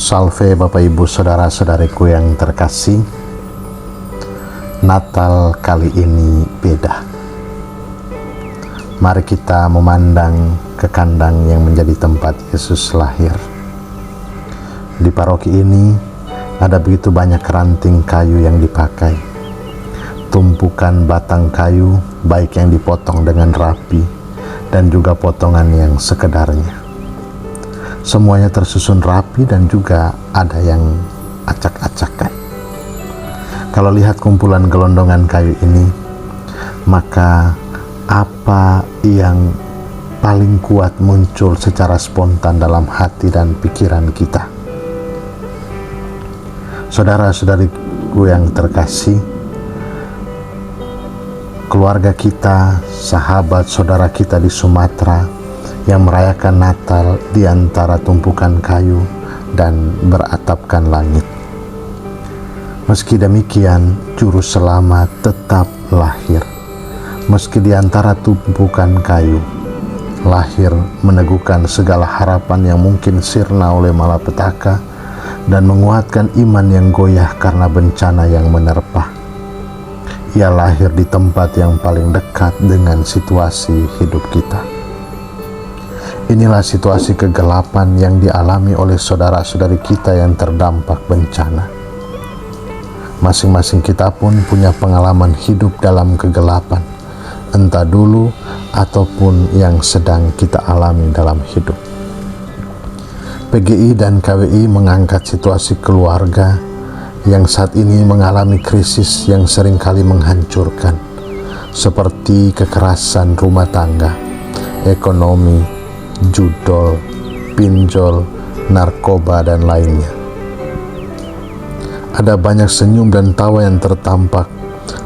Salve Bapak Ibu Saudara-saudariku yang terkasih. Natal kali ini beda. Mari kita memandang ke kandang yang menjadi tempat Yesus lahir. Di paroki ini ada begitu banyak ranting kayu yang dipakai, tumpukan batang kayu baik yang dipotong dengan rapi dan juga potongan yang sekedarnya. Semuanya tersusun rapi dan juga ada yang acak-acakan. Kalau lihat kumpulan gelondongan kayu ini, maka apa yang paling kuat muncul secara spontan dalam hati dan pikiran kita? Saudara-saudariku yang terkasih, keluarga kita, sahabat saudara kita di Sumatera yang merayakan Natal di antara tumpukan kayu dan beratapkan langit. Meski demikian, Juru Selamat tetap lahir. Meski di antara tumpukan kayu, lahir meneguhkan segala harapan yang mungkin sirna oleh malapetaka dan menguatkan iman yang goyah karena bencana yang menerpa. Ia lahir di tempat yang paling dekat dengan situasi hidup kita. Inilah situasi kegelapan yang dialami oleh saudara-saudari kita yang terdampak bencana. Masing-masing kita pun punya pengalaman hidup dalam kegelapan, entah dulu ataupun yang sedang kita alami dalam hidup. PGI dan KWI mengangkat situasi keluarga yang saat ini mengalami krisis yang seringkali menghancurkan, seperti kekerasan rumah tangga, ekonomi, judol, pinjol, narkoba, dan lainnya. Ada banyak senyum dan tawa yang tertampak,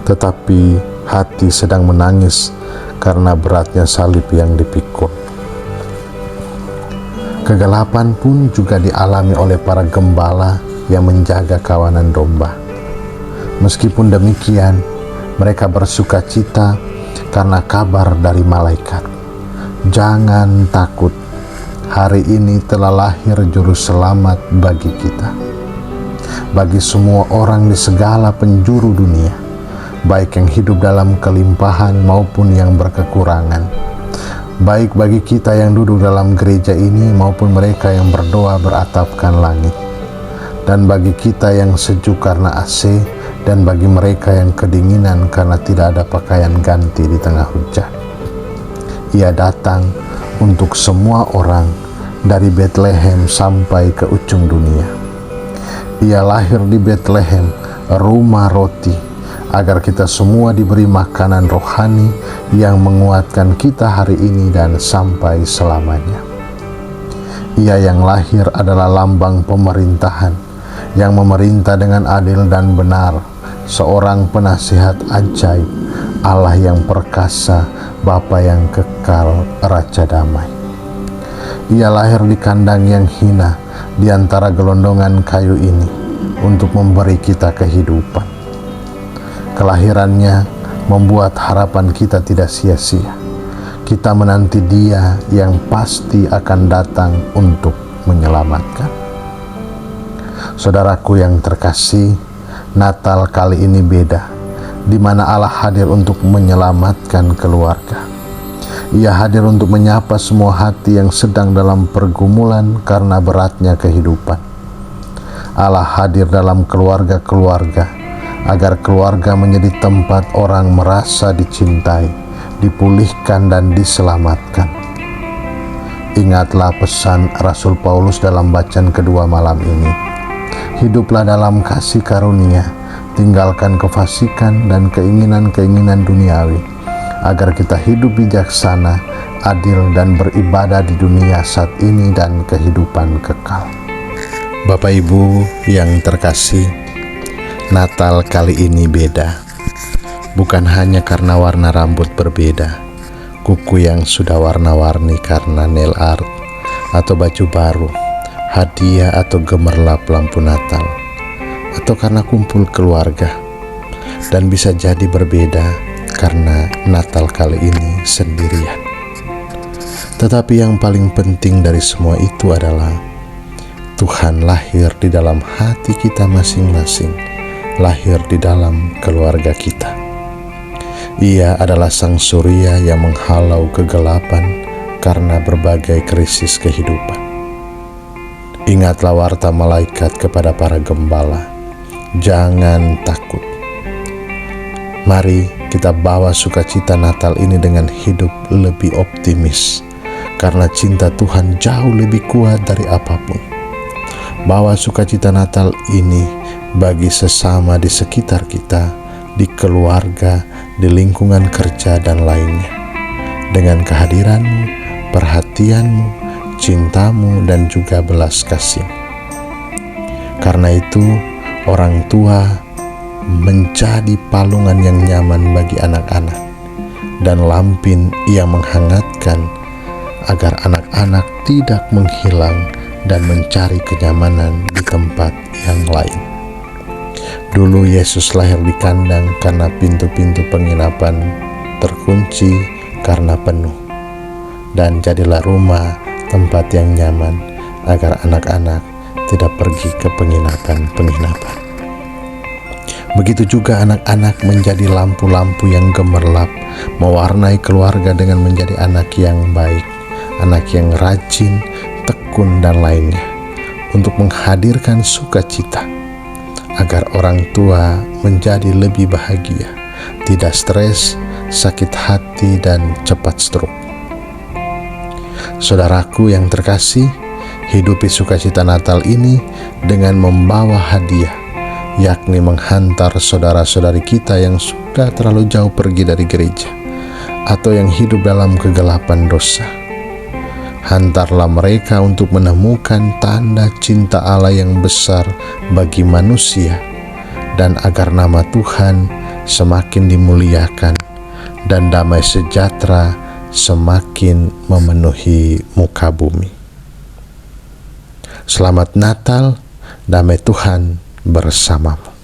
tetapi hati sedang menangis karena beratnya salib yang dipikul. Kegelapan pun juga dialami oleh para gembala yang menjaga kawanan domba. Meskipun demikian, mereka bersuka cita karena kabar dari malaikat. Jangan takut, hari ini telah lahir Juru Selamat bagi kita. Bagi semua orang di segala penjuru dunia, baik yang hidup dalam kelimpahan maupun yang berkekurangan. Baik bagi kita yang duduk dalam gereja ini maupun mereka yang berdoa beratapkan langit. Dan bagi kita yang sejuk karena AC, dan bagi mereka yang kedinginan karena tidak ada pakaian ganti di tengah hujan. Ia datang untuk semua orang dari Bethlehem sampai ke ujung dunia. Ia lahir di Bethlehem, rumah roti, agar kita semua diberi makanan rohani yang menguatkan kita hari ini dan sampai selamanya. Ia yang lahir adalah lambang pemerintahan, yang memerintah dengan adil dan benar, seorang penasihat ajaib, Allah yang perkasa, Bapa yang kekal, Raja damai. Ia lahir di kandang yang hina di antara gelondongan kayu ini untuk memberi kita kehidupan. Kelahirannya membuat harapan kita tidak sia-sia. Kita menanti Dia yang pasti akan datang untuk menyelamatkan. Saudaraku yang terkasih, Natal kali ini beda, di mana Allah hadir untuk menyelamatkan keluarga. Ia hadir untuk menyapa semua hati yang sedang dalam pergumulan karena beratnya kehidupan. Allah hadir dalam keluarga-keluarga, agar keluarga menjadi tempat orang merasa dicintai, dipulihkan, dan diselamatkan. Ingatlah pesan Rasul Paulus dalam bacaan kedua malam ini. Hiduplah dalam kasih karunia, tinggalkan kefasikan dan keinginan-keinginan duniawi, agar kita hidup bijaksana, adil, dan beribadah di dunia saat ini dan kehidupan kekal. Bapak Ibu yang terkasih, Natal kali ini beda. Bukan hanya karena warna rambut berbeda, kuku yang sudah warna-warni karena nail art, atau baju baru, hadiah atau gemerlap lampu Natal, atau karena kumpul keluarga. Dan bisa jadi berbeda karena Natal kali ini sendirian. Tetapi yang paling penting dari semua itu adalah Tuhan lahir di dalam hati kita masing-masing, lahir di dalam keluarga kita. Ia adalah sang surya yang menghalau kegelapan karena berbagai krisis kehidupan. Ingatlah warta malaikat kepada para gembala, jangan takut. Mari kita bawa sukacita Natal ini dengan hidup lebih optimis, karena cinta Tuhan jauh lebih kuat dari apapun. Bawa sukacita Natal ini bagi sesama di sekitar kita, di keluarga, di lingkungan kerja, dan lainnya. Dengan kehadiranmu, perhatianmu, cintamu, dan juga belas kasih. Karena itu, orang tua menjadi palungan yang nyaman bagi anak-anak, dan lampin yang menghangatkan agar anak-anak tidak menghilang dan mencari kenyamanan di tempat yang lain. Dulu Yesus lahir di kandang karena pintu-pintu penginapan terkunci karena penuh, dan jadilah rumah tempat yang nyaman agar anak-anak tidak pergi ke penginapan-penginapan. Begitu juga anak-anak menjadi lampu-lampu yang gemerlap, mewarnai keluarga dengan menjadi anak yang baik, anak yang rajin, tekun, dan lainnya, untuk menghadirkan sukacita, agar orang tua menjadi lebih bahagia, tidak stres, sakit hati, dan cepat stroke. Saudaraku yang terkasih, hidupi sukacita Natal ini dengan membawa hadiah, yakni menghantar saudara-saudari kita yang sudah terlalu jauh pergi dari gereja, atau yang hidup dalam kegelapan dosa. Hantarlah mereka untuk menemukan tanda cinta Allah yang besar bagi manusia, dan agar nama Tuhan semakin dimuliakan dan damai sejahtera semakin memenuhi muka bumi. Selamat Natal, damai Tuhan bersamamu.